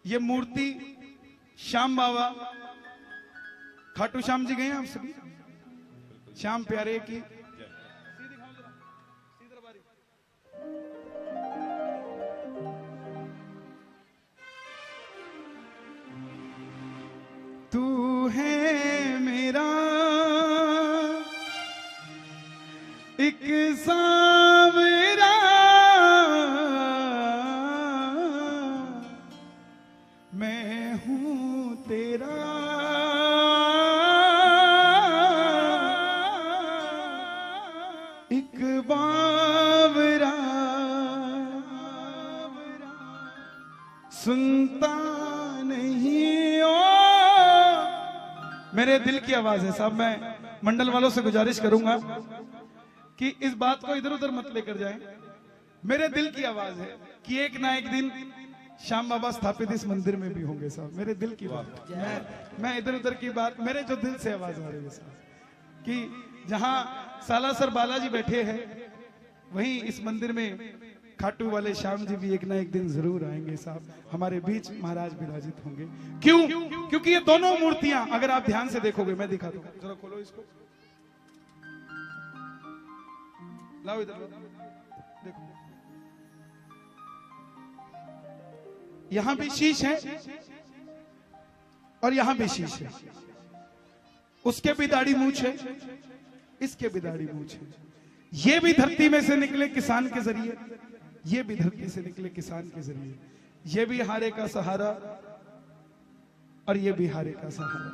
ये मूर्ति श्याम बाबा, खाटू श्याम जी गए हैं आप सभी? श्याम प्यारे की तू है मेरा एक सांवरा, मैं हूं तेरा एक बावरा, सुनता नहीं ओ। मेरे दिल की आवाज है साहब। मैं मंडल वालों से गुजारिश करूंगा कि इस बात को इधर उधर मत लेकर जाएं। मेरे दिल की आवाज है कि एक ना एक दिन श्याम बाबा स्थापित इस मंदिर में भी होंगे साहब। मेरे दिल की बात, मैं इधर उधर की बात, मेरे जो दिल से आवाज आ रही है साहब कि जहां सालासर बालाजी बैठे हैं वहीं इस मंदिर में खाटू वाले श्याम जी भी एक ना एक दिन जरूर आएंगे साहब। हमारे बीच महाराज विराजित होंगे। क्यों? क्योंकि ये दोनों मूर्तियां अगर आप ध्यान से देखोगे, मैं दिखाता हूं, जरा खोलो इसको, लाओ इधर देखो, यहां भी शीश है और यहां भी शीश है। उसके भी दाढ़ी मूछ है, इसके भी दाढ़ी मूछ है। ये भी धरती में से निकले किसान के जरिए, ये भी धरती से निकले किसान के जरिए। ये भी हारे का सहारा और ये भी हारे का सहारा।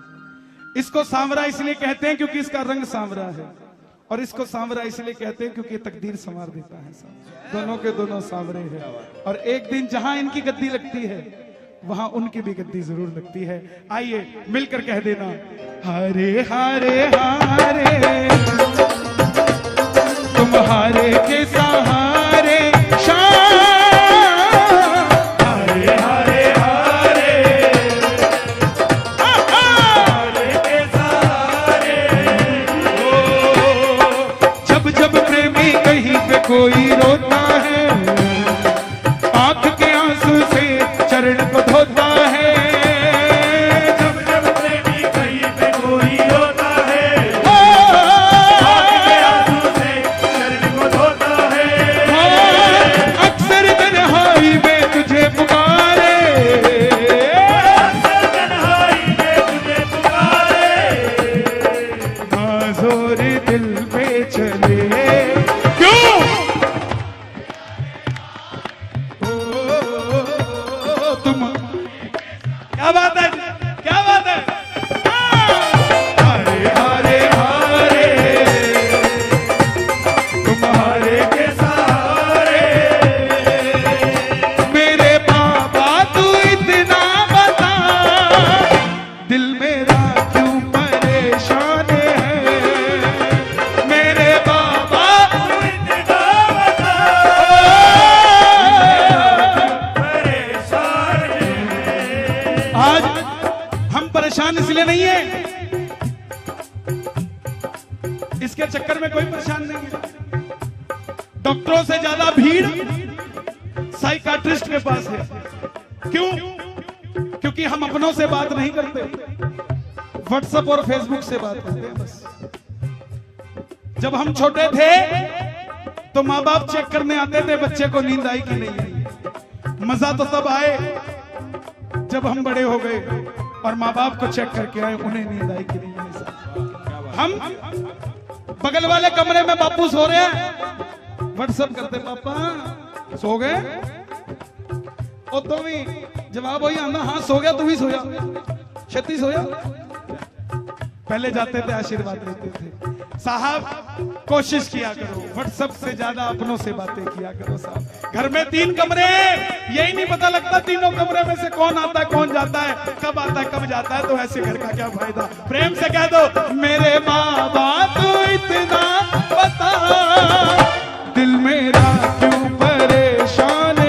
इसको सांवरा इसलिए कहते हैं क्योंकि इसका रंग सांवरा है, और इसको सांवरा इसलिए कहते हैं क्योंकि तकदीर संवार देता है साहब। दोनों के दोनों सांवरे हैं, और एक दिन जहां इनकी गद्दी लगती है वहां उनकी भी गद्दी जरूर लगती है। आइए मिलकर कह देना, हारे हारे हारे तुम्हारे के सहारे कोई रोता है, आंख के आंसू से चरण को धोता है। जब जब प्रेमी कहीं पे कोई रोता है, आंख के आंसू से चरण को धोता है। अक्सर तन्हाई में तुझे पुकारे, अक्सर तन्हाई में तुझे पुकारे, जोर दिल पे चले। क्या बात है, क्या बात है। हारे हारे हारे तुम्हारे के सहारे। मेरे बाबा तू इतना बता, दिल मेरा क्यों परेशान है। मेरे बाबा तू इतना बता, परेशान है। आज हम परेशान इसलिए नहीं है, इसके चक्कर में कोई परेशान नहीं है। डॉक्टरों से ज्यादा भीड़ साइकाट्रिस्ट के पास है। क्यों? क्योंकि हम अपनों से बात नहीं करते, व्हाट्सएप और फेसबुक से बात करते हैं बस। जब हम छोटे थे तो माँ बाप चेक करने आते थे बच्चे को नींद आई कि नहीं आई। मजा तो तब आए जब हम बड़े हो गए और माँ बाप को चेक करके आए उन्हें नींद आई कि नहीं आई। हम बगल वाले कमरे में बापू सो रहे हैं, व्हाट्सएप करते, पापा सो गए? और तो भी जवाब वही आना, हाँ सो गया, तू भी सोया, छत्ती सोया। पहले जाते थे आशीर्वाद लेते थे। साहब कोशिश किया करो, व्हाट्सएप से ज्यादा अपनों से बातें किया करो साहब। घर में 3 कमरे, यही नहीं पता लगता तीनों कमरे में से कौन आता है कौन जाता है, कब आता है कब जाता है, तो ऐसे घर का क्या फायदा। प्रेम से कह दो, मेरे बाबा तू इतना बता, दिल मेरा क्यों परेशान है।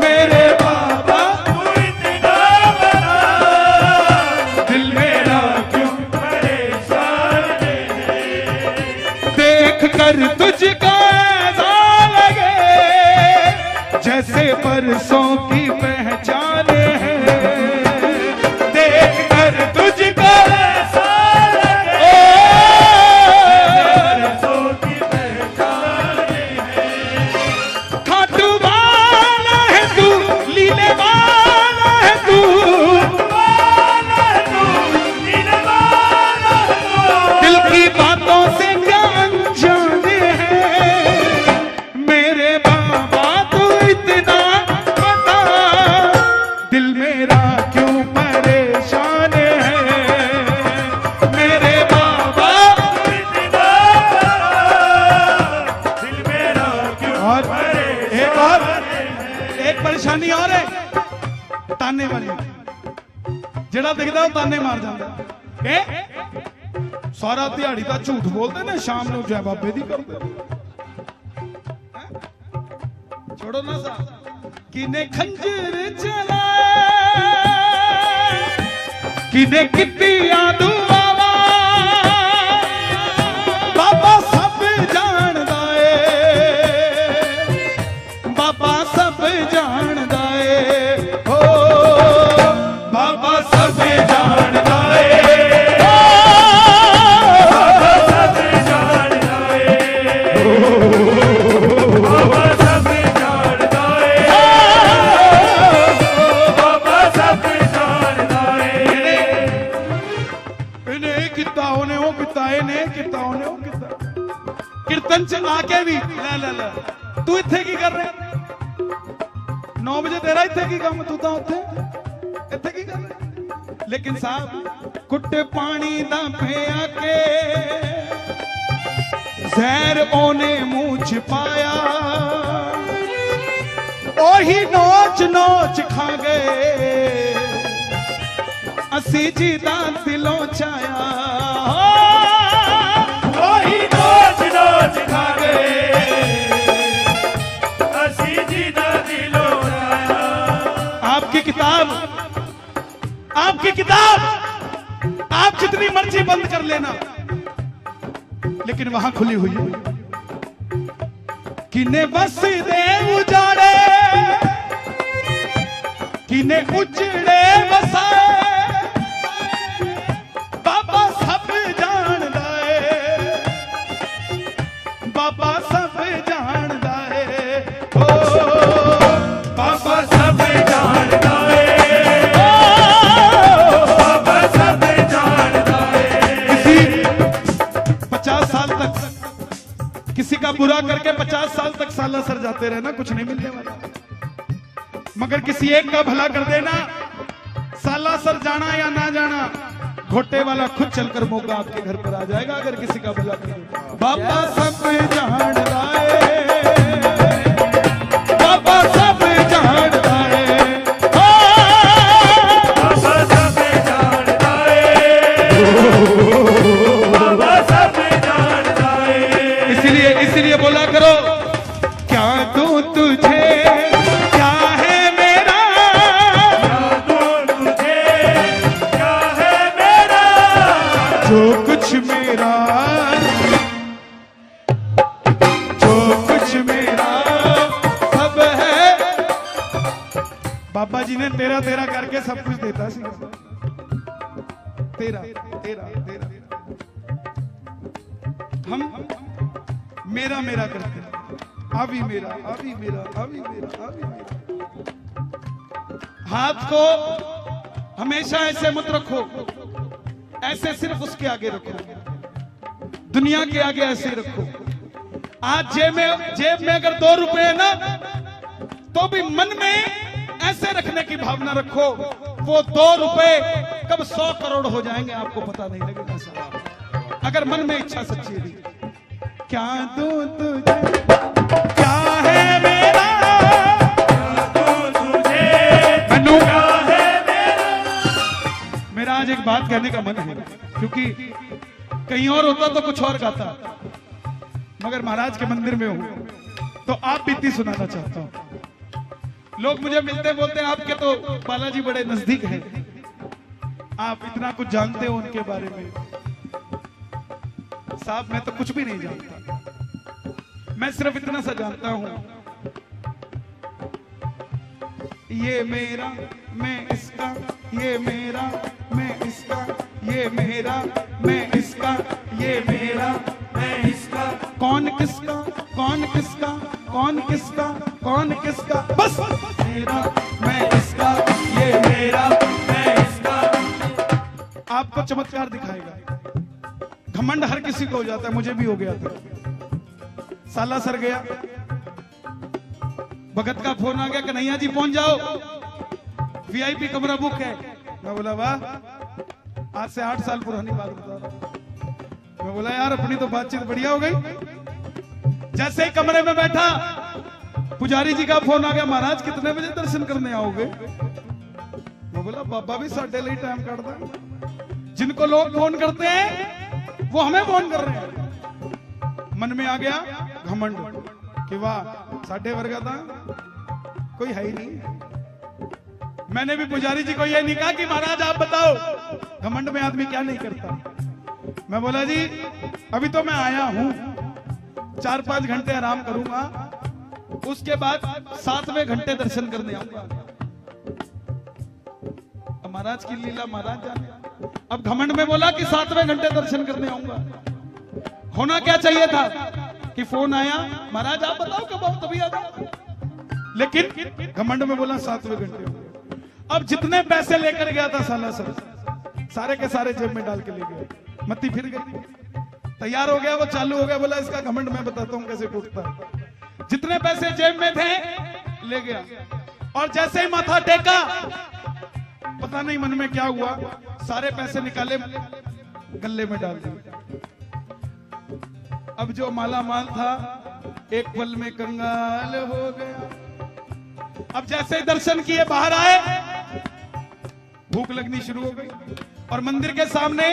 मेरे बाबा तू इतना बता, दिल मेरा क्यों परेशान है। देख कर तुझका ऐसा लगे, जैसे परसों की पहचान है, देख कर तुझको ऐसा लगे परसों की पहचान है। खाटू वाला है तू, लीले वाला है तू, वाला है तू, लीले वाला है तू। दिल की बातों से क्या अनजान है मेरे बाबा, तू इतना बता, दिल मेरा क्यों परेशान है मेरे बाबा। इतना दिल मेरा क्यों और परेशान एक परेशानी और है, ताने वाली। ਜਿਹੜਾ ਦਿਖਦਾ ਉਹ ਤਾਨੇ ਮਾਰ ਜਾਂਦਾ ਹੈ। ਸਾਰਾ ਦਿਹਾੜੀ ਤਾਂ ਝੂਠ ਬੋਲਦੇ ਨੇ, ਸ਼ਾਮ ਨੂੰ ਜੈ ਬਾਬੇ ਦੀ ਕਰਦੇ। छोड़ो ना सा, किने खंजर चलाए, किने कितियां दुआवा, बाबा सब जानदा ए, बाबा सब जानदा ए, ओ बाबा सब जानदा ए, सब जानता है। बाबा सब जानता है। बाबा सब जानता है। ਇਹਨੇ ਇਹ ਕੀਤਾ, ਉਹਨੇ ਉਹ ਕੀਤਾ, ਇਹਨੇ ਇਹ ਕੀਤਾ, ਉਹਨੇ ਉਹ ਕੀਤਾ। ਕੀਰਤਨ ਚ ਆ ਕੇ ਵੀ ਲੈ ਲੈ ਲੈ, ਤੂੰ ਇੱਥੇ ਕੀ ਕਰ ਰਿਹਾ? 9 ਵਜੇ ਤੇਰਾ ਇੱਥੇ ਕੀ ਕੰਮ, ਤੂੰ ਤਾਂ ਉੱਥੇ ਇੱਥੇ ਕੀ ਕਰ ਰਿਹਾ? ਲੇਕਿਨ ਸਾਹਿਬ ਕੁੱਟ ਪਾਣੀ ਦਾ ਪਿਆ ਕੇ ਜ਼ਹਿਰ ਉਹਨੇ ਮੂੰਹ ਚ ਪਾਇਆ, ਉਹੀ ਨੋਚ ਨੋਚ ਖਾ ਗਏ ਅਸੀਂ ਜਿਹਦਾ ਦਿਲੋਂ ਚਾਇਆ, वही नोच नोच खा गए असी जीना दिलों आया। आपकी किताब, आपकी किताब आप जितनी मर्जी बंद कर लेना, लेकिन वहां खुली हुई है। किने बस दे उजाड़े, किने उजड़े बसाए, बाबा सब जानदा है, बाबा सब जानदा है, ओ बाबा सब जानता है। बाबा सब जानता है। किसी 50 साल तक किसी का बुरा करके 50 साल तक सालासर जाते रहना, कुछ नहीं मिलने वाला। मगर किसी एक का भला कर देना, सालासर जाना या ना जाना, घोटे वाला खुद चलकर मौका आपके घर पर आ जाएगा अगर किसी का भला कर देना। बाबा सब जानता है, बाबा सब जानता है, बाबा सब जानता है। बाबा सब जानता है। इसीलिए बोला करो, क्या दूं तुझे, क्या है मेरा, क्या दूं तुझे, क्या है मेरा, जो कुछ मेरा, जो कुछ मेरा सब है। बाबा जी ने तेरा तेरा करके सब कुछ देता सी, तेरा तेरा तेरा। हम मेरा मेरा करते हैं, अभी मेरा, अभी मेरा, अभी मेरा, अभी मेरा। हाथ को हमेशा ऐसे मत रखो, ऐसे सिर्फ उसके आगे रखो, दुनिया के आगे ऐसे रखो। आज जेब में अगर 2 रुपए है ना, तो भी मन में ऐसे रखने की भावना रखो, वो 2 रुपए कब 100 करोड़ हो जाएंगे आपको पता नहीं लगेगा साहब, अगर मन में इच्छा सच्ची है। क्या दूं तुझे, क्या है मेरा, क्या दूं तुझे, मनु, क्या है मेरा। मेरा आज एक बात कहने का मन है, क्योंकि कहीं और होता तो कुछ और गाता, मगर महाराज के मंदिर में हूं तो आप बीती सुनाना चाहता हूं। लोग मुझे मिलते बोलते हैं आपके तो बालाजी बड़े नजदीक हैं, आप इतना कुछ जानते हो उनके बारे में। साहब मैं तो कुछ भी नहीं जानता, मैं सिर्फ इतना सा जानता हूं ये मेरा मैं इसका, ये मेरा मैं इसका, ये मेरा मैं इसका, ये मेरा मैं इसका। कौन किसका, कौन किसका, कौन किसका, कौन किसका, बस मेरा मैं इसका, ये मेरा मैं इसका। आपको चमत्कार दिखाएगा। घमंड हर किसी को हो जाता है, मुझे भी हो गया था। साला सर गया, भगत का फोन आ गया, कन्हैया जी पहुंच जाओ, वीआईपी कमरा बुक है। मैं बोला वाह, आज से 8 साल पुरानी बात बता रहा हूं। मैं बोला यार अपनी तो बातचीत बढ़िया हो गई। जैसे ही कमरे में बैठा, पुजारी जी का फोन आ गया, महाराज कितने बजे दर्शन करने आओगे? मैं बोला बाबा भी साढ़े लिए टाइम काटता। जिनको लोग फोन करते हैं वो हमें फोन कर रहे हैं। मन में आ गया घमंड कि वाह साढ़े वर्गा था, कोई है ही नहीं। मैंने भी पुजारी जी को यह नहीं कहा कि महाराज आप बताओ घमंड में आदमी क्या नहीं करता। मैं बोला जी अभी तो मैं आया हूं, 4-5 घंटे आराम करूंगा, उसके बाद 7वें घंटे दर्शन करने आऊंगा। महाराज की लीला महाराज जाने। अब घमंड में बोला कि 7वें घंटे दर्शन करने आऊंगा। होना क्या चाहिए था कि फोन आया, महाराज आप बताओ कब आओ, तभी आ जाओ। लेकिन घमंड में बोला 7वें घंटे होंगे। अब जितने पैसे लेकर गया था साला सर, सारे के सारे जेब में डाल के ले गया। मत्ती फिर गई, तैयार हो गया, वो चालू हो गया, बोला इसका घमंड मैं बताता हूं कैसे टूटता है। जितने पैसे जेब में थे ले गया, और जैसे ही माथा टेका, पता नहीं मन में क्या हुआ, सारे पैसे निकाले गले में डाल दिए। अब जो माला माल था एक पल में कंगाल हो गया। अब जैसे ही दर्शन किए बाहर आए, भूख लगनी शुरू हो गई, और मंदिर के सामने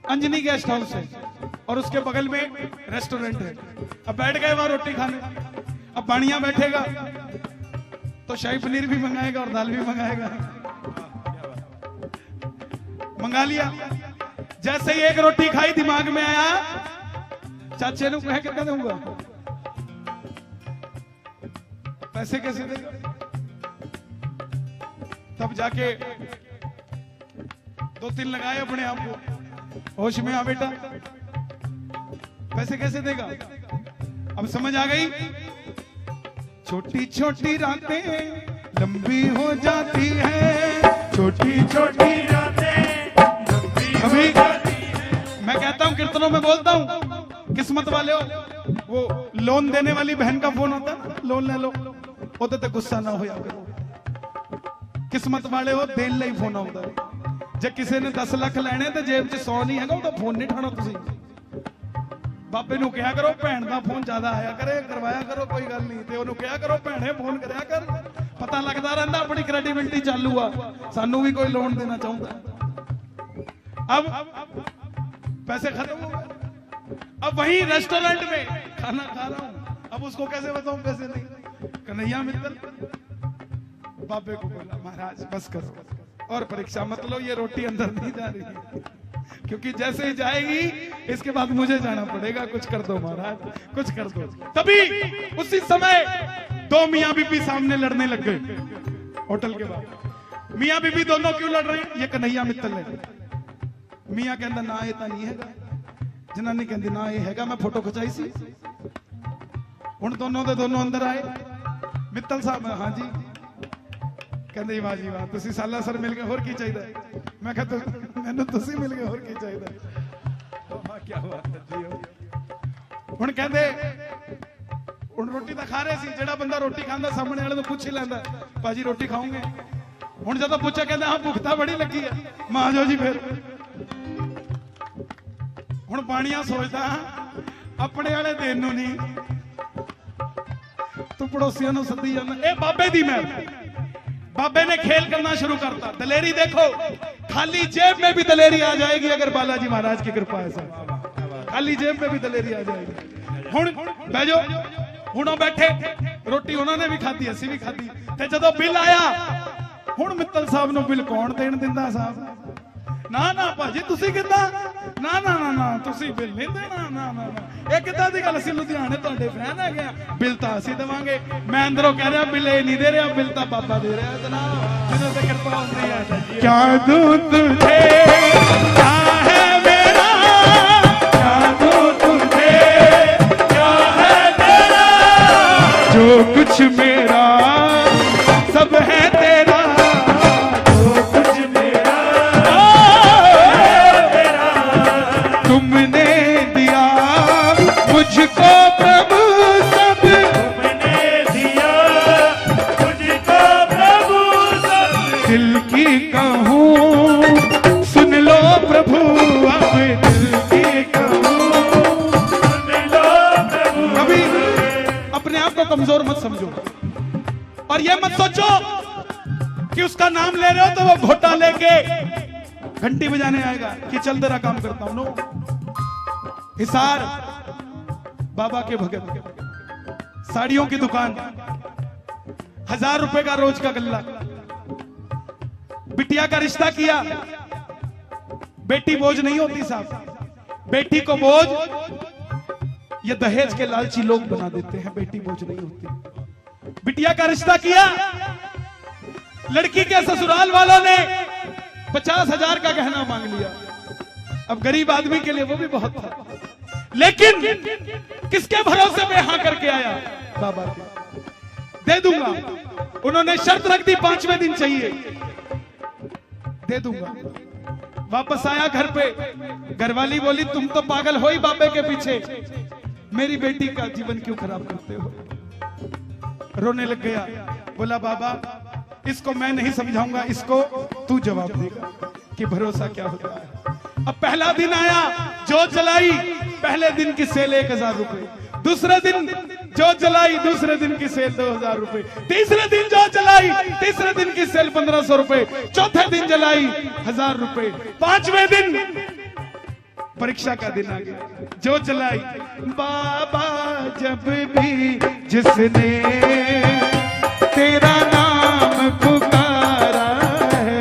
अंजनी गेस्ट हाउस है और उसके बगल में रेस्टोरेंट है। अब बैठ गए वहां रोटी खाने। अब बाणिया बैठेगा तो शाही पनीर भी मंगाएगा और दाल भी मंगाएगा। मंगा लिया। जैसे ही एक रोटी खाई, दिमाग में आया चाचे ने कह के दूंगा, पैसे कैसे देगा? तब जाके 2-3 लगाए अपने आप को, होश में आ बेटा, पैसे कैसे देगा? अब समझ आ गई। छोटी छोटी रातें लंबी हो जाती है, छोटी छोटी रातें लंबी हो जाती है। मैं कहता हूं, कीर्तनों में बोलता हूं, किस्मत वाले हो, वो लोन देने वाली बहन का फोन होता है, लोन ले लो, ਉਹਦੇ ਤੇ ਗੁੱਸਾ ਨਾ ਹੋਇਆ ਕਰੋ। ਕਿਸਮਤ ਵਾਲੇ ਹੋ, ਦੇਣ ਲਈ ਫੋਨ ਆਉਂਦਾ। ਜੇ ਕਿਸੇ ਨੇ 10 ਲੱਖ ਲੈਣੇ ਤੇ ਜੇਬ 'ਚ 100 ਨਹੀਂ ਹੈਗਾ, ਉਹਦਾ ਫੋਨ ਨਹੀਂ ਠਾਣਾ ਤੁਸੀਂ। ਬਾਬੇ ਨੂੰ ਕਿਹਾ ਕਰੋ ਭੈਣ ਦਾ ਫੋਨ ਜ਼ਿਆਦਾ ਆਇਆ ਕਰੇ, ਕਰਵਾਇਆ ਕਰੋ, ਕੋਈ ਗੱਲ ਨਹੀਂ। ਤੇ ਉਹਨੂੰ ਕਿਹਾ ਕਰੋ ਭੈਣੇ ਫੋਨ ਕਰਿਆ ਕਰ, ਪਤਾ ਲੱਗਦਾ ਰਹਿੰਦਾ ਆਪਣੀ ਕ੍ਰੈਡੀਬਿਲਿਟੀ ਚਾਲੂ ਆ, ਸਾਨੂੰ ਵੀ ਕੋਈ ਲੋਨ ਦੇਣਾ ਚਾਹੁੰਦਾ। अब पैसे खत्म हो गए। अब वही रेस्टोरेंट में खाना खा रहा हूं, अब उसको कैसे बताऊं पैसे नहीं। कन्हैया मित्तल बाबे को बोला, महाराज बस करो और परीक्षा मत लो, ये रोटी अंदर नहीं जा रही है, क्योंकि जैसे ही जाएगी इसके बाद मुझे जाना पड़ेगा, कुछ कर दो महाराज, कुछ कर दो। तभी उसी समय 2 मियां बीबी सामने लड़ने लग गए होटल के बाद। मियां बीबी दोनों क्यों लड़ रहे हैं? ये कन्हैया मित्तल है। मियां कहता ना ये तो नहीं है, जनानी कहती ना ये है, मैं फोटो खिंचाई सी। हुण दोनों दे दोनों अंदर आए। मित्तल साहब हाँ जी, कहते वाह जी वाह, तुसी साला सर मिल गए, होर की चाहिए? मैं कहता मैनू तुसी मिल गए, होर की चाहिए? क्या बात है जी। हुण कहते हुण रोटी तो खा रहे सी, जेड़ा बंदा रोटी खांदा सामने वाले तो पूछ ही लैंदा, भाजी रोटी खाओगे? हुण जदों पूछा कहते हाँ भुख तां बड़ी लगी है, मैं आ जाओ जी फिर। हुण बाणिया सोचदा अपने वाले देन नूं नहीं, तू पड़ोसियों को सदी जाना। ए बाबे दी मैं, बाबे ने खेल करना शुरू करता। दलेरी देखो, खाली जेब में भी दलेरी आ जाएगी अगर बालाजी महाराज की कृपा है। सर खाली जेब में भी दलेरी आ जाएगी। हुण बैजो, हुणों बैठे, रोटी उन्होंने भी खाधी, असी भी खाधी, ते जदों बिल आया, हुण मित्तल साहब नूं बिल कौन देण दिंदा? साहब ना ना भाजी तुसी किदा ना ना ना ना तुसी बिल नहीं देना ना ना ना ये किदा दी गल असि लुधियाने तुहाडे फैन है गया बिल तां असि देवांगे मैं अंदरों कह रहा बिल नहीं दे रहा बिल तां बाबा दे रहा जनाब जिन्हों से कृपा होती है क्या दूं तुझे क्या है मेरा क्या दूं तुझे क्या है तेरा जो कुछ मेरा सब है तेरा तुमने दिया मुझको प्रभु सब तुमने दिया मुझको प्रभु सब दिल की कहूँ सुन लो प्रभु अब दिल की कहूँ सुन लो प्रभु। कभी अपने आप को कमजोर मत समझो और ये मत सोचो कि उसका नाम ले रहे हो तो वो घोटा लेके घंटी बजाने आएगा कि चल तेरा काम करता हूं। नो हिसार बाबा के भगत साड़ियों की दुकान 1000 रुपए का रोज का गल्ला बिटिया का रिश्ता किया बेटी बोझ नहीं होती साहब बेटी को बोझ ये दहेज के लालची लोग बना देते हैं बेटी बोझ नहीं होती बिटिया का रिश्ता किया लड़की के ससुराल वालों ने 50,000 का गहना मांग लिया अब गरीब आदमी के लिए वो भी बहुत था लेकिन किसके भरोसे में हां करके आया बाबा के दे दूंगा उन्होंने शर्त रख दी 5वें दिन चाहिए दे दूंगा वापस आया घर पे घरवाली बोली तुम तो पागल हो ही बाबे के पीछे मेरी बेटी का जीवन क्यों खराब करते हो रोने लग गया बोला बाबा इसको मैं नहीं समझाऊंगा इसको तू जवाब देगा कि भरोसा क्या होता है अब पहला दिन आया जोत जलाई पहले दिन की सेल 1000 रुपए दूसरे दिन जोत जलाई दूसरे दिन की सेल 2000 रुपए तीसरे दिन जोत जलाई तीसरे दिन की सेल 1500 रुपए चौथे दिन जलाई 1000 रुपए 5वें दिन परीक्षा का दिन आ गया जोत जलाई बाबा जब भी जिसने तेरा नाम पुकारा है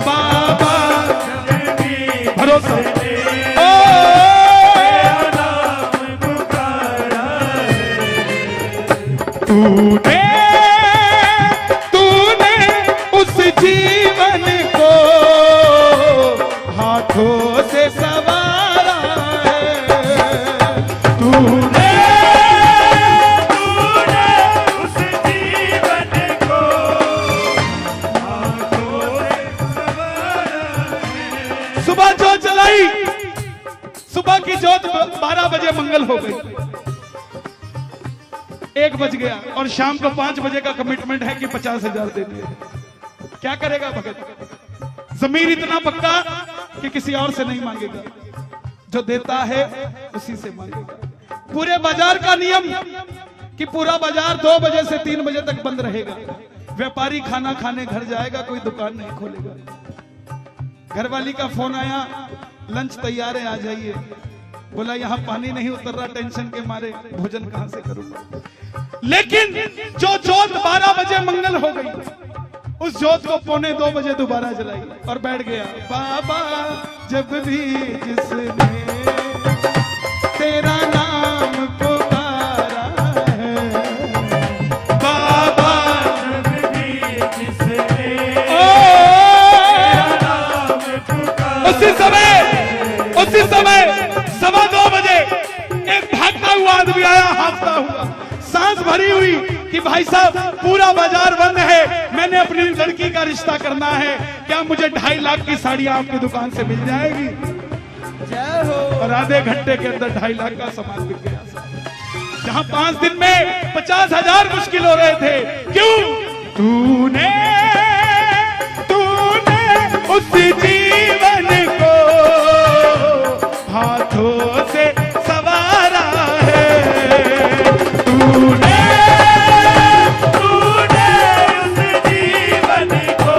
बाबा भरोसा तूने उस जीवन को हाथों से सवारा है तूने उस जीवन को हाथों से संवारा है। सुबह जोत जलाई सुबह की जोत 12 बजे मंगल हो गई 1 बज गया और शाम को 5 बजे का कमिटमेंट है कि 50,000 देने हैं क्या करेगा भगत जमीर इतना पक्का कि किसी और से नहीं मांगेगा जो देता है उसी से मांगेगा पूरे बाजार का नियम कि पूरा बाजार 2 बजे से 3 बजे तक बंद रहेगा व्यापारी खाना खाने घर जाएगा कोई दुकान नहीं खोलेगा घरवाली का फोन आया लंच तैयार है आ जाइए बोला यहाँ पानी नहीं उतर रहा टेंशन के मारे भोजन कहां से करूंगा लेकिन जो जोत 12 बजे मंगल हो गई उस जोत को 1:45 बजे दोबारा जलाई और बैठ गया बाबा जब भी जिसने तेरा नाम पुकारा है बाबा जब भी जिसने तेरा नाम पुकारा उसी समय 2:15 बजे एक भागता हुआ आदमी आया हाफता हुआ सांस भरी हुई कि भाई साहब पूरा बाजार बंद है मैंने अपनी लड़की का रिश्ता करना है क्या मुझे 2.5 लाख की साड़ियां आपकी दुकान से मिल जाएगी और आधे घंटे के अंदर 2.5 लाख का सामान बिक गया जहां 5 दिन में 50,000 मुश्किल हो रहे थे क्यों तूने उस जीवन को हाथों से सवारा है तूने उस जीवन को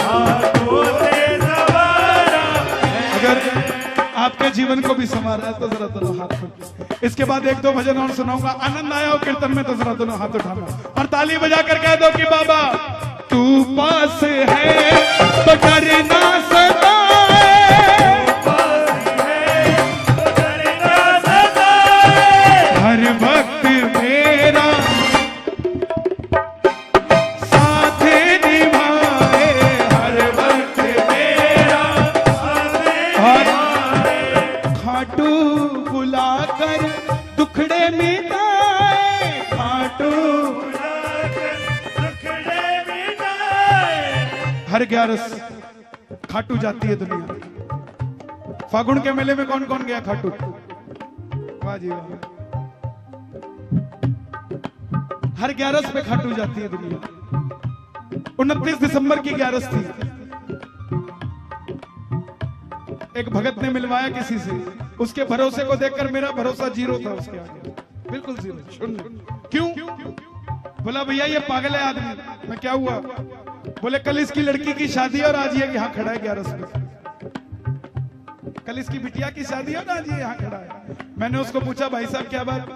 हाथों से संवारा है। अगर आपके जीवन को भी संवारा है तो जरा दोनों हाथ उठाइए। इसके बाद 1-2 भजन और सुनाऊंगा आनंद आया हो कीर्तन में तो जरा दोनों हाथ उठाना और ताली बजाकर कह दो कि बाबा तू पास है तो डरना सताए, हर वक्त मेरा साथ निभाए, हर वक्त मेरा साथ निभाए, खाटू बुलाकर दुखड़े मिटाए, खाटू हर 11 खाटू जाती है दुनिया। फागुन के मेले में कौन कौन गया खाटू? वाह जी वाह। हर 11 पे खाटू जाती है दुनिया। 29 दिसंबर की 11 थी। एक भगत ने मिलवाया किसी से, उसके भरोसे को देखकर मेरा भरोसा जीरो था उसके आगे, बिल्कुल जीरो, शून्य। क्यों? बोला भैया ये पागल है आदमी। मैं क्या हुआ? बोले कल इसकी लड़की की शादी और आज ये यहाँ खड़ा है 11 पे। कल इसकी बिटिया की शादी और आज ये यहाँ खड़ा है। मैंने उसको पूछा भाई साहब क्या बात?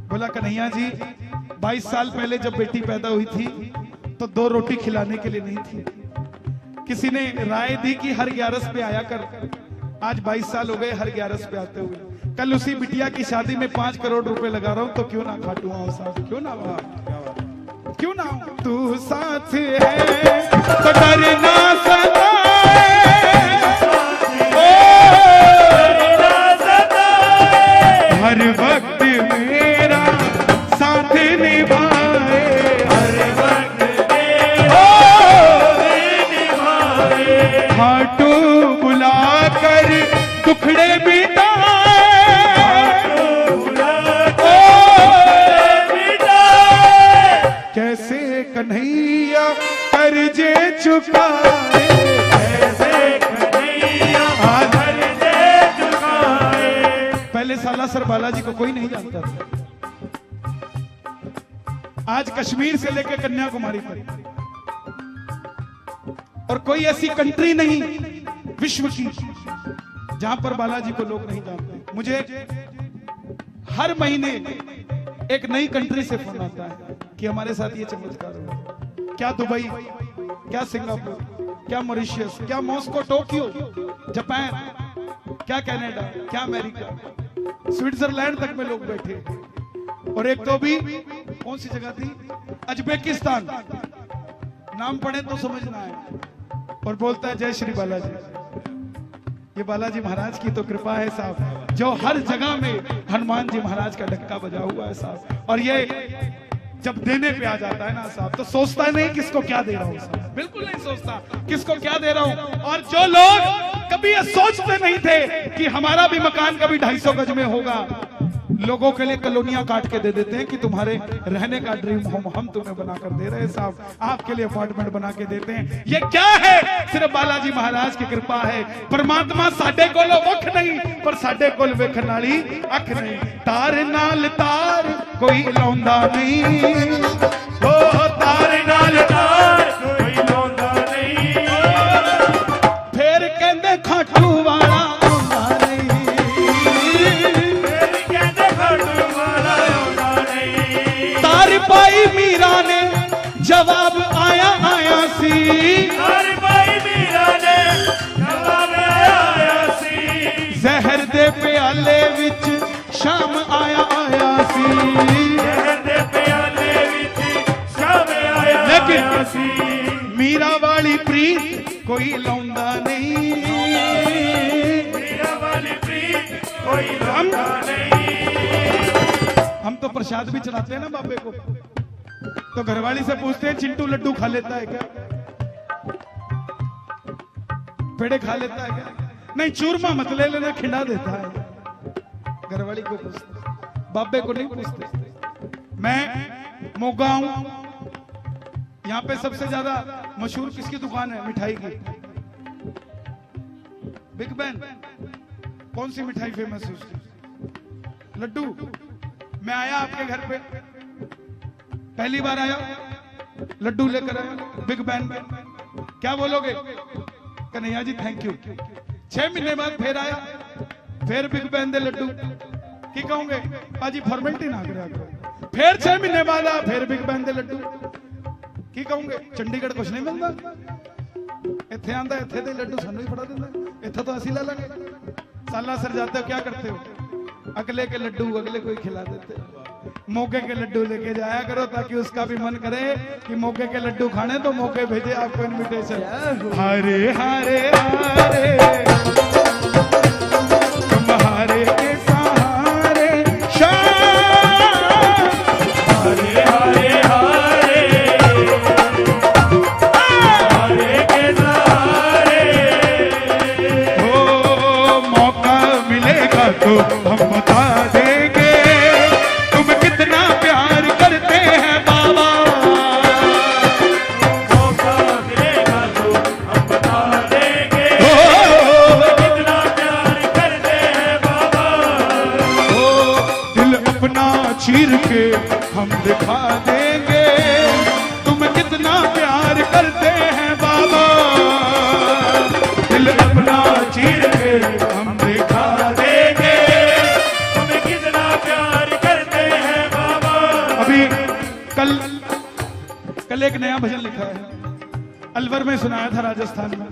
बोला कन्हैया जी 22 साल पहले जब बेटी पैदा हुई थी तो 2 रोटी खिलाने के लिए नहीं थी। किसी ने राय दी कि हर 11 पे आया कर। आज 22 साल हो गए हर 11 पे आते हुए। कल उसी बिटिया की शादी में 5 करोड़ रुपए लगा रहा हूं तो क्यों ना खाटू आऊं साहब, क्यों ना वहां, क्यों ना? तू साथ है तो डरना सताए, हर वक्त मेरा साथ निभाए, हर वक्त मेरा निभाए, खाटू बुलाकर दुखड़े कैसे कन्हैया कर्जे चुकाए, कैसे कन्हैया कर्जे चुकाए। पहले सालासर बालाजी को कोई नहीं जानता था। आज कश्मीर से लेकर कन्याकुमारी तक और कोई ऐसी कंट्री नहीं विश्व की जहां पर बालाजी को लोग नहीं जानते। मुझे हर महीने एक नई कंट्री से फोन आता है कि हमारे साथ ये चमत्कार हुआ। क्या दुबई, क्या सिंगापुर, क्या मॉरिशस, क्या मॉस्को, टोक्यो, जापान, क्या कनाडा, क्या अमेरिका, स्विट्जरलैंड तक में लोग बैठे। और एक तो भी कौन सी जगह थी, उज्बेकिस्तान, नाम पढ़े तो समझना है। और बोलता है जय श्री बालाजी। ये बालाजी महाराज की तो कृपा है साहब, जो हर जगह में हनुमान जी महाराज का डक्का बजा हुआ है साहब। और ये जब देने पे आ जाता है ना साहब तो सोचता नहीं किसको क्या दे रहा हूं साहब, बिल्कुल नहीं सोचता किसको क्या दे रहा हूं। और जो लोग कभी ये सोचते नहीं थे कि हमारा भी मकान कभी 250 गज में होगा, लोगों के लिए कॉलोनियां काट के दे देते हैं कि तुम्हारे रहने का ड्रीम होम हम तुम्हें बनाकर दे रहे हैं साहब, आपके लिए अपार्टमेंट बना के देते हैं। ये क्या है? सिर्फ बालाजी महाराज की कृपा है। परमात्मा साडे कोल वख नहीं पर साडे कोल वेखण वाली अख नहीं। तार नाल तार कोई लाउंदा नहीं, ओ तार नाल तार कोई लाउंदा नहीं, फिर कहंदे खाटू वाला भाई मीरा ने जवाब आया आया सी, हर भाई मीरा ने जवाब आया सी, जहर दे प्याले विच शाम आया आया सी, जहर दे प्याले विच शाम आया आया सी। मीरा वाली प्रीत कोई लौंदा नहीं, मीरा वाली प्रीत कोई लौंदा नहीं। हम तो प्रसाद भी चढ़ाते हैं ना बाबे को, तो घरवाली से पूछते हैं चिंटू लड्डू खा लेता है क्या, पेड़े खा लेता है क्या? नहीं चूरमा मत ले लेना, खिला देता है। घरवाली को पूछते, बाबे को नहीं पूछते। मैं मोगा हूं, यहाँ पे सबसे ज्यादा मशहूर किसकी दुकान है मिठाई की? Big Ben. कौन सी मिठाई फेमस है उसकी? लड्डू। मैं आया आपके घर पे, पहली बार आया, लड्डू लेकर आया बिग बैन में, क्या बोलोगे? Kanhaiya ji thank you. 6 महीने बाद फिर आया, फिर बिग बैन दे लड्डू की कहोगे? पाजी फॉर्मेलिटी ना करे। फिर 6 महीने बाद आया, फिर बिग बैन दे लड्डू। की कहूंगे चंडीगढ़ कुछ नहीं मिलता इत्थे आंदा इत्थे दे लड्डू सानू ही फड़ा दिंदा इत्थे तो असि ले लांगे साला सर जाते हो क्या करते हो अगले के लड्डू अगले को ही खिला देते हो मोगे के लड्डू लेके जाया करो ताकि उसका भी मन करे कि मोगे के लड्डू खाने तो मोगे भेजे आपको इनविटेशन हरे हरे हरे तुम्हारे के सहारे शाम हरे हरे हरे हरे के सहारे हो मौका मिलेगा तो हम बता देंगे तुम कितना प्यार करते हैं बाबा मौका मिलेगा तो हम बता देंगे हो कितना प्यार करते हैं बाबा ओ दिल अपना चीर के हम दिखा देंगे तुम कितना प्यार करते हैं बाबा दिल अपना चीर के हम दिखा देंगे हमें कितना प्यार करते हैं बाबा अभी कल एक नया भजन लिखा है अलवर में सुनाया था राजस्थान में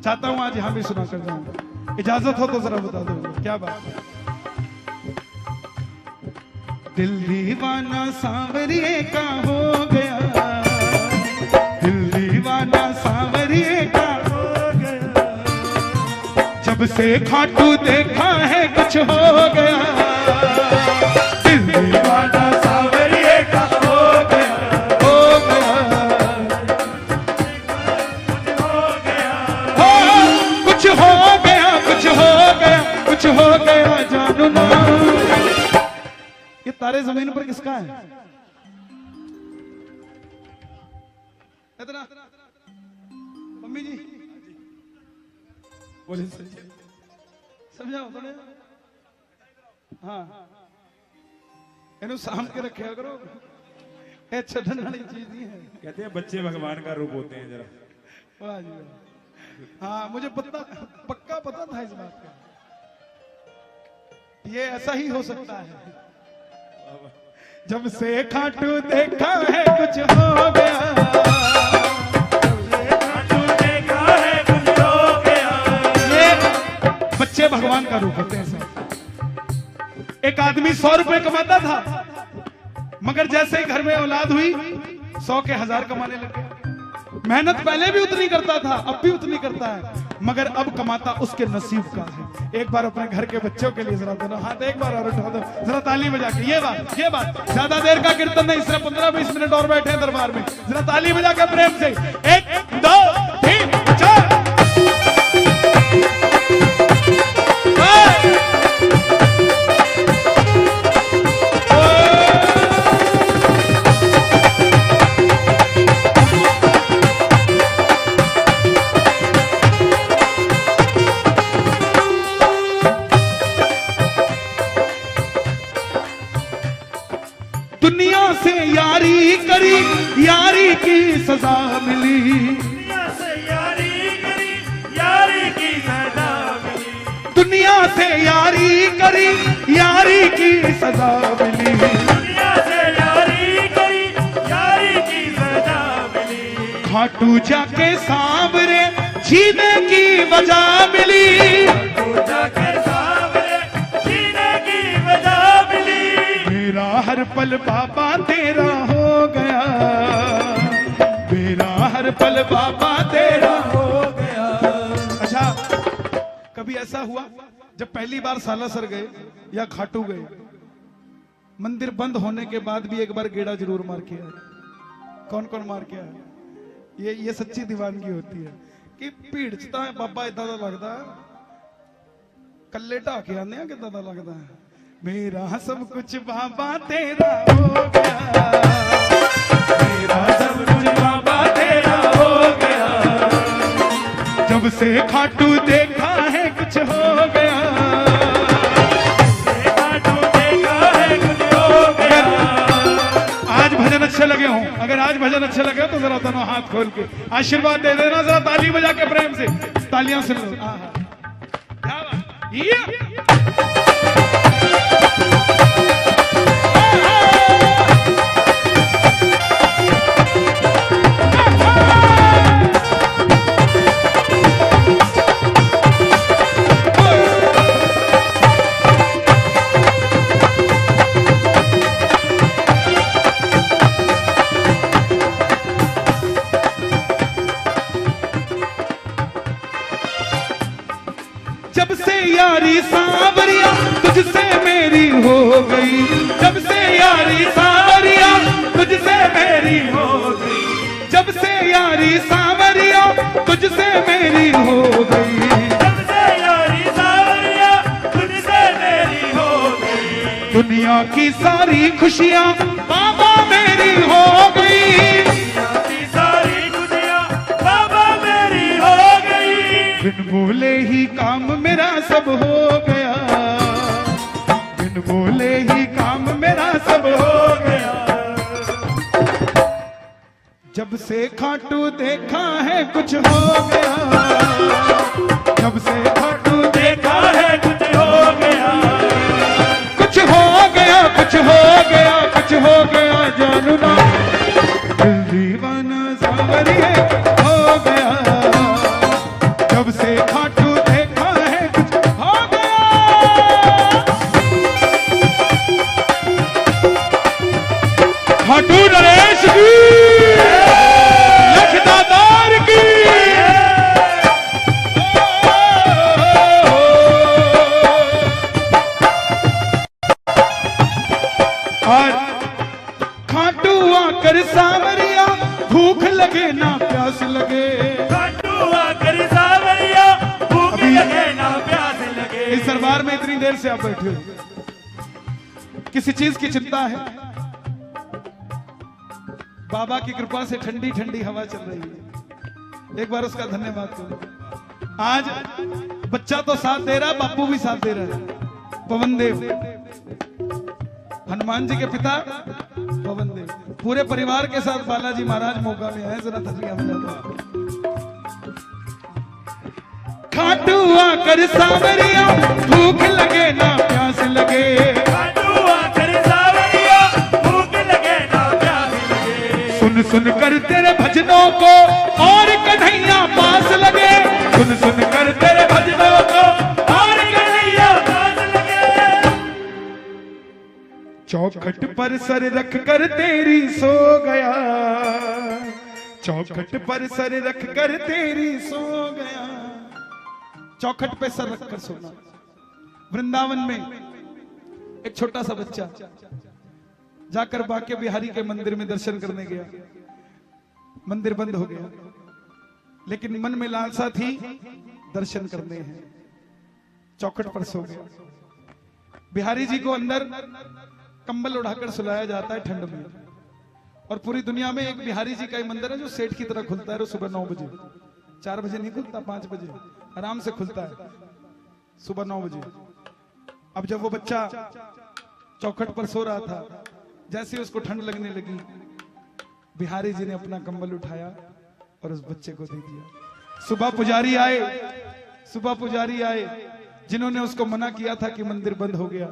चाहता हूं आज यहां भी सुना कर जाऊंगा इजाजत हो तो जरा बता दो क्या बात है दिल दीवाना सांवरिए का हो गया दिल दीवाना सांवरिए का हो गया जब से खाटू देखा है कुछ हो गया दिल दीवाना सांवरिए का हो गया हो गया हो कुछ हो गया कुछ हो गया कुछ हो गया जानू ना ये तारे जमीन पर किसका है इतना मम्मी जी बोले समझाओ तो हाँ इन्हें साम के रखे करो ये छड़न वाली चीज नहीं है कहते हैं बच्चे भगवान का रूप होते हैं जरा वाह जी वाह। हाँ मुझे पक्का पता था इस बात का ये ऐसा ही हो सकता है जब से खाटू देखा है कुछ हो गया खाटू देखा है कुछ हो गया ये बच्चे भगवान का रूप होते हैं सर एक आदमी 100 रुपए कमाता था मगर जैसे ही घर में औलाद हुई 100 के 1000 कमाने लग गया मेहनत पहले भी उतनी करता था अब भी उतनी करता है मगर अब कमाता उसके नसीब का है एक बार अपने घर के बच्चों के लिए जरा दोनों हाथ एक बार और उठा दो जरा ताली बजा के ये बात ज्यादा देर का कीर्तन नहीं सिर्फ 15-20 मिनट और बैठे हैं दरबार में जरा ताली बजा के प्रेम से 1 2 3 4 दुनिया से यारी करी यारी की सजा मिली दुनिया से यारी करी यारी की सजा मिली दुनिया से यारी करी यारी की सजा मिली दुनिया से यारी करी यारी की सजा मिली खाटू जाके सांवरे जीने की वजह मिली तू जाकर सामने जीने की वजह मिली मेरा हर पल बाबा तेरा हो गया मेरा हर पल बाबा तेरा हो गया अच्छा कभी ऐसा हुआ जब पहली बार सालासर गए या खाटू गए मंदिर बंद होने के बाद भी एक बार गेड़ा जरूर मार के आए कौन कौन मार के आए ये सच्ची दीवानगी होती है कि भीड़ च तां बाबा इदा दा लगदा कल्ले ढा के आने किदा दा लगदा है मेरा सब कुछ बाबा तेरा हो गया मेरा सब कुछ बाबा तेरा हो गया जब से खाटू देखा है कुछ हो गया खाटू देखा है कुछ हो गया आज भजन अच्छे लगे हों अगर आज भजन अच्छे लगे तो जरा दोनों हाथ खोल के आशीर्वाद दे देना जरा ताली बजा के प्रेम से तालियां सुन लो क्या बात ये दुनिया की सारी खुशियां बाबा मेरी हो गई, दुनिया की सारी खुशियां बाबा मेरी हो गई। बिन बोले ही काम मेरा सब हो गया, बिन बोले ही काम मेरा सब हो गया। जब से खाटू देखा है कुछ हो गया, जब से खाटू देखा है कुछ हो गया, कुछ हो गया, कुछ हो गया, कुछ हो गया जानू ना, दिल दीवाना सांवरिया हो गया। जब से खाटू देखा है कुछ हो गया। खाटू नरेश की, लखदादार की, और खाटू आकर सांवरिया भूख लगे ना प्यास लगे, खाटू आकर सांवरिया भूख लगे ना प्यास लगे। इस दरबार में इतनी देर से आप बैठे हो, किसी चीज की चिंता है? बाबा की कृपा से ठंडी ठंडी हवा चल रही है, एक बार उसका धन्यवाद करो। आज बच्चा तो साथ दे रहा, बापू भी साथ दे रहा है। पवन देव, हनुमान जी के पिता पवन देव, पूरे परिवार के साथ बालाजी महाराज मौका में आए, जरा तस्वीर बजा दो। खाटू आकर सांवरिया भूख लगे ना प्यास लगे, खाटू आकर सांवरिया भूख लगे ना प्यास लगे। सुन सुन कर तेरे भजनों को और कन्हैया पास लगे, सुन सुन कर तेरे भजनों को और कन्हैया पास लगे। चौखट पर सर रख कर तेरी सो गया, चौखट पर सर रख कर तेरी सो गया। चौखट पे सर रख कर सोना। वृंदावन में एक छोटा सा बच्चा जाकर बाके बिहारी के मंदिर में दर्शन करने गया, मंदिर बंद हो गया, लेकिन मन में लालसा थी दर्शन करने हैं, चौखट पर सो गया। बिहारी जी को अंदर कंबल उड़ाकर सुलाया जाता है ठंड में, और पूरी दुनिया में एक बिहारी जी का ही मंदिर है जो सेठ की तरह खुलता है, सुबह 9 बजे, 4 बजे नहीं खुलता, 5 बजे आराम से खुलता है, सुबह 9 बजे। अब जब वो बच्चा चौखट पर सो रहा था, जैसे उसको ठंड लगने लगी, बिहारी जी ने अपना कंबल उठाया और उस बच्चे को दे दिया। सुबह पुजारी आए, सुबह पुजारी आए, जिन्होंने उसको मना किया था कि मंदिर बंद हो गया,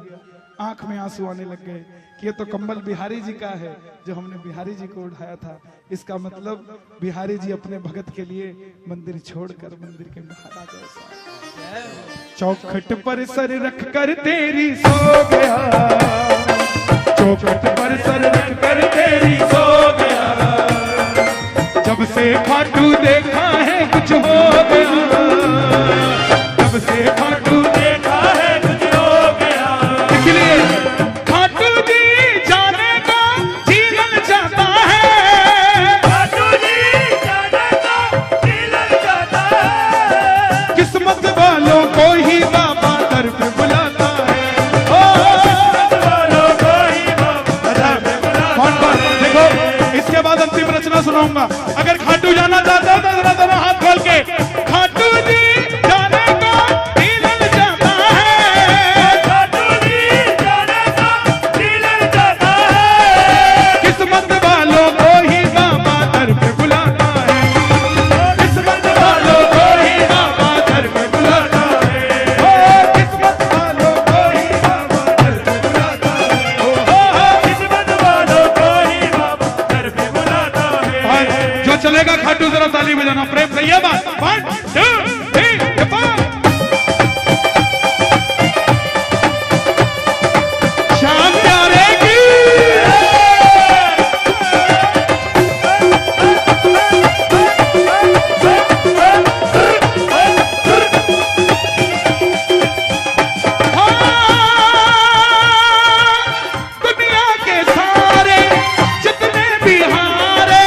आंख में आंसू आने लग गए कि ये तो कंबल बिहारी जी का है जो हमने बिहारी जी को उठाया था। इसका मतलब बिहारी जी अपने भगत के लिए मंदिर छोड़कर मंदिर के महाराजा साहब। चौखट पर सर रख कर तेरी सो गया, चौखट पर सर रख कर तेरी सो गया। जब से खाटू देखा है कुछ हो गया, जब से खाटू देखा है कुछ हो गया। इसलिए खाटू जी जाने का जीवन चाहता है, खाटू जी जाने का जीवन चाहता है। किस्मत वालों को ही बाबा दर पे बुलाता है। ओ किस्मत वालों को ही बाबा दर पे बुलाता है। देखो, इसके बाद अंतिम रचना सुनाऊंगा। अगर खाटू जाना चाहता है तो जरा दोनों हाथ खोल के, खाटू जी जाने का जीवन चाहता है, खाटू जी जाने का जीवन चाहता है। किस्मत वालों को ही बाबा दर पे बुलाता है, किस्मत वालों को ही बाबा दर पे बुलाता है। ओ किस्मत वालों को ही बाबा दर पे बुलाता है। ओ किस्मत वालों को ही बाबा दर पे बुलाता है। जो चलेगा खाटू जरा ताली बजाना प्रेम से, ये बात 1 2 3 4। श्याम प्यारे की दुनिया के सारे जितने भी हारे,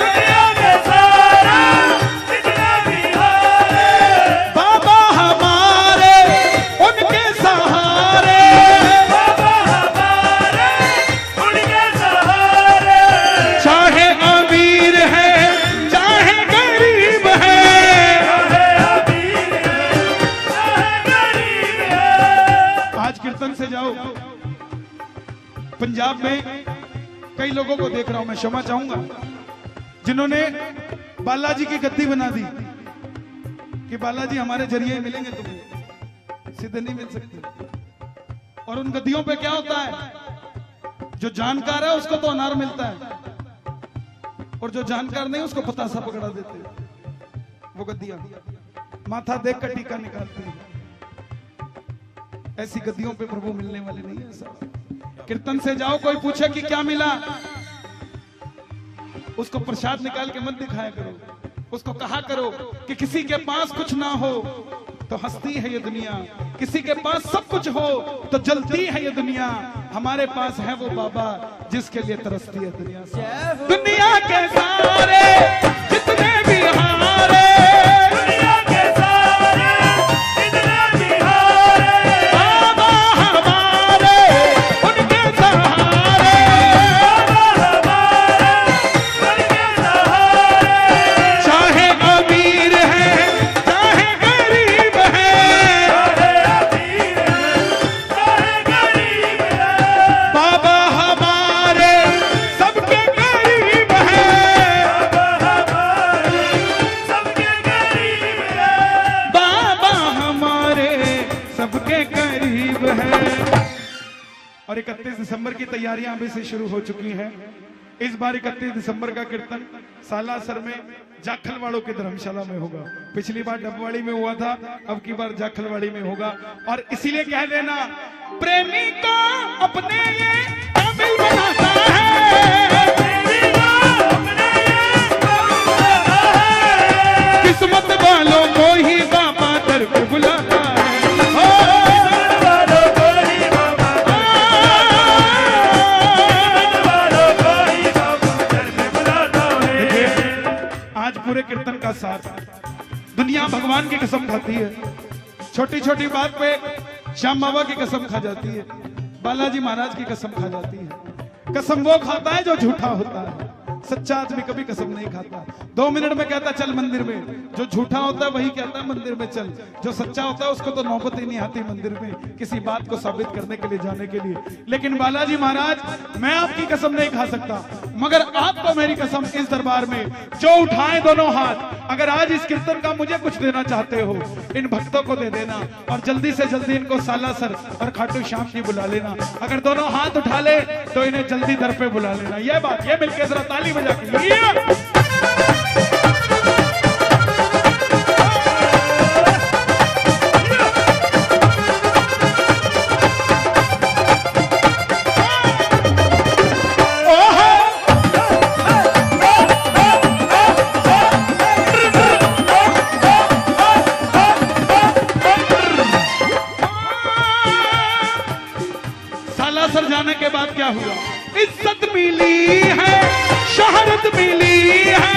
दुनिया के सारा जितना भी है, पंजाब में कई लोगों को देख रहा हूं, मैं क्षमा चाहूंगा, जिन्होंने बालाजी की गद्दी बना दी कि बालाजी हमारे जरिए मिलेंगे तुम्हें, सीधे नहीं मिल सकते। और उन गद्दियों पे क्या होता है, जो जानकार है उसको तो अनार मिलता है और जो जानकार नहीं उसको पतासा पकड़ा देते हैं। वो गद्दियां माथा देख कर टीका निकालती हैं। ऐसी गद्दियों पे प्रभु मिलने वाले नहीं है साहब। कीर्तन से जाओ, कोई पूछे कि क्या मिला, उसको प्रसाद निकाल के मत दिखाया करो, उसको कहा करो कि किसी के पास कुछ ना हो तो हंसती है ये दुनिया, किसी के पास सब कुछ हो तो जलती है ये दुनिया, हमारे पास है वो बाबा जिसके लिए तरसती है दुनिया। दुनिया के सारे जितने भी हारे, दुनिया के सारे जितने भी हारे, बाबा हमारे उनके सहारे, बाबा हमारे उनके सहारे, चाहे अमीर है चाहे गरीब है, चाहे अमीर है चाहे गरीब है, बाबा हमारे सबके करीब है, बाबा हमारे सबके करीब है, बाबा हमारे सबके करीब है। और 31 दिसंबर की तैयारियां अभी से शुरू हो चुकी हैं। इस बार 31 दिसंबर का कीर्तन सालासर में जाखलवाड़ों की धर्मशाला में होगा। पिछली बार डबवाड़ी में हुआ था, अब की बार जाखलवाड़ी में होगा। और इसीलिए कह देना, प्रेमी को अपने ये काबिल बनाता है, प्रेमी को अपने ये काबिल बनाता है, किस्मत वालों को ही बाबा दर पे बुलाता है। ओ, वालों को ही बाबा वालों को ही बाबा दर पे बुलाता है। आज पूरे कीर्तन का साथ दुनिया भगवान की कसम खाती है, छोटी छोटी बात पे श्याम बाबा की कसम खा जाती है, बालाजी महाराज की कसम खा जाती है। कसम वो खाता है जो झूठा होता है, सच्चा आदमी कभी कसम नहीं खाता। 2 मिनट में कहता चल मंदिर में, जो झूठा होता है वही कहता है मंदिर में चल, जो सच्चा होता है उसको तो नौबत ही नहीं आती मंदिर में किसी बात को साबित करने के लिए जाने के लिए। लेकिन बालाजी महाराज, मैं आपकी कसम नहीं खा सकता, मगर आपको मेरी कसम इस दरबार में जो उठाए दोनों हाथ, अगर आज इस कीर्तन का मुझे कुछ देना चाहते हो इन भक्तों को दे देना और जल्दी से जल्दी इनको सालासर और खाटू श्याम जी बुला लेना। अगर दोनों हाथ उठा ले तो इन्हें जल्दी दर पे बुला लेना। यह बात, ये मिलकर जरा ताली बजा के सालासर जाने के बाद क्या हुआ, इज्जत मिली है, शोहरत मिली है,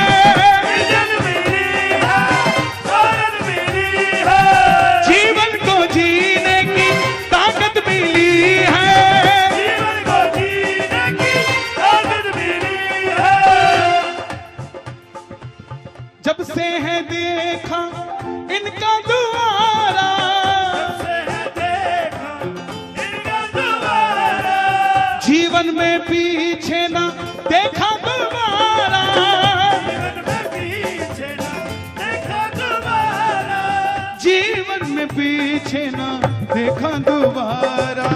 इज्जत मिली है, शोहरत मिली है, जीवन को जीने की ताकत मिली है, जीवन को जीने की ताकत मिली है। जब से है देखा इनका दुआरा, से है देखा इनका दोबारा, जीवन में पीछे ना देखा दोबारा, जीवन में पीछे ना देखा दोबारा, जीवन में पीछे ना देखा दोबारा।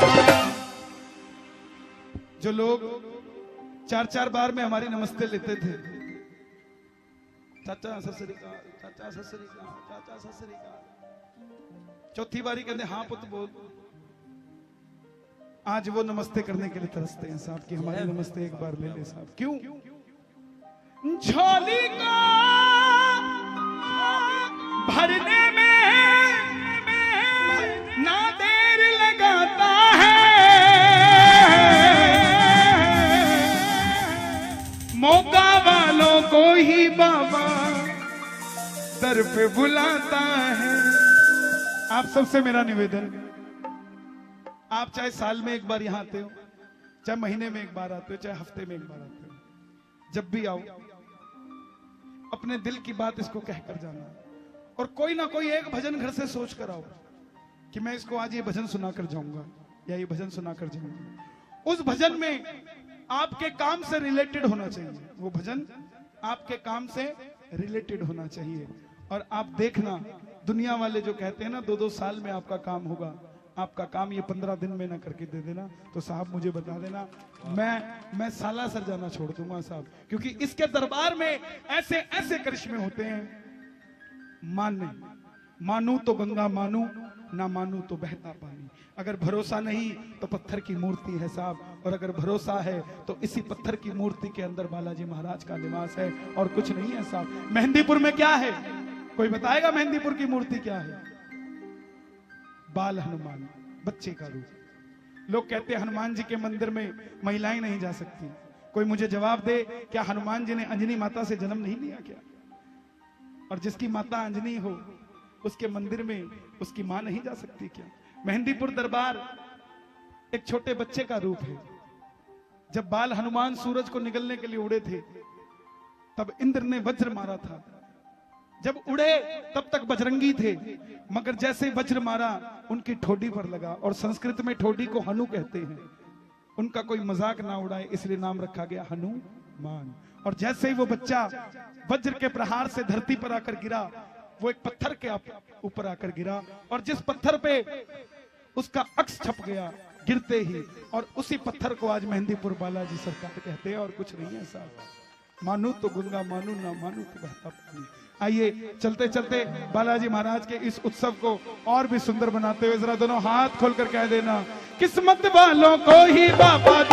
जो लोग 4-4 बार में हमारी नमस्ते लेते थे, चाचा सत श्री अकाल, चाचा सत श्री अकाल, चाचा सत श्री अकाल, चौथी बारी कहते हाँ पुत बोल, आज वो नमस्ते करने के लिए तरसते हैं साहब कि हमारी नमस्ते एक बार ले ले साहब। क्यों? झोली को भरने में ना देर लगाता है, मौका वालों को ही बाबा दर पे बुलाता है। आप सबसे मेरा निवेदन, आप चाहे साल में एक बार यहां आते हो, चाहे महीने में एक बार आते हो, चाहे हफ्ते में एक बार आते हो, जब भी आओ अपने दिल की बात इसको कहकर जाना। और कोई ना कोई एक भजन घर से सोच कर आओ कि मैं इसको आज ये भजन सुनाकर जाऊंगा या ये भजन सुनाकर जाऊंगा। उस भजन में आपके काम से रिलेटेड होना चाहिए, वो भजन आपके काम से रिलेटेड होना चाहिए। और आप देखना, दुनिया वाले जो कहते हैं ना 2-2 साल में आपका काम होगा, आपका काम ये 15 दिन में ना करके दे देना, तो साहब मुझे बता देना, मैं सालासर जाना छोड़ दूंगा साहब, क्योंकि इसके दरबार में ऐसे ऐसे करिश्मे होते हैं। मानू तो गंगा मानू, ना मानू तो बहता पानी। अगर भरोसा नहीं तो पत्थर की मूर्ति है साहब, और अगर भरोसा है तो इसी पत्थर की मूर्ति के अंदर बालाजी महाराज का निवास है, और कुछ नहीं है साहब। मेहंदीपुर में क्या है, कोई बताएगा मेहंदीपुर की मूर्ति क्या है? बाल हनुमान, बच्चे का रूप। लोग कहते हैं हनुमान जी के मंदिर में महिलाएं नहीं जा सकती। कोई मुझे जवाब दे, क्या हनुमान जी ने अंजनी माता से जन्म नहीं लिया क्या? और जिसकी माता अंजनी हो उसके मंदिर में उसकी मां नहीं जा सकती क्या? मेहंदीपुर दरबार एक छोटे बच्चे का रूप है। जब बाल हनुमान सूरज को निगलने के लिए उड़े थे, तब इंद्र ने वज्र मारा था। जब उड़े तब तक बजरंगी थे, मगर जैसे वज्र मारा उनकी ठोडी पर लगा, और संस्कृत में ठोडी को हनु कहते हैं। उनका कोई मजाक ना उड़ाए इसलिए नाम रखा गया हनुमान। और जैसे ही वो बच्चा वज्र के प्रहार से धरती पर आकर गिरा, वो एक पत्थर के ऊपर आकर गिरा, और जिस पत्थर पे उसका अक्स छप गया गिरते ही, और उसी पत्थर को आज मेहंदीपुर बालाजी सरकार कहते हैं, और कुछ नहीं है साहब। मानू तो गंगा मानू, ना मानू तो बहता पानी। आइए चलते चलते बालाजी महाराज के इस उत्सव को और भी सुंदर बनाते हुए जरा दोनों हाथ खोलकर कह देना, किस्मत वालों को ही बाबा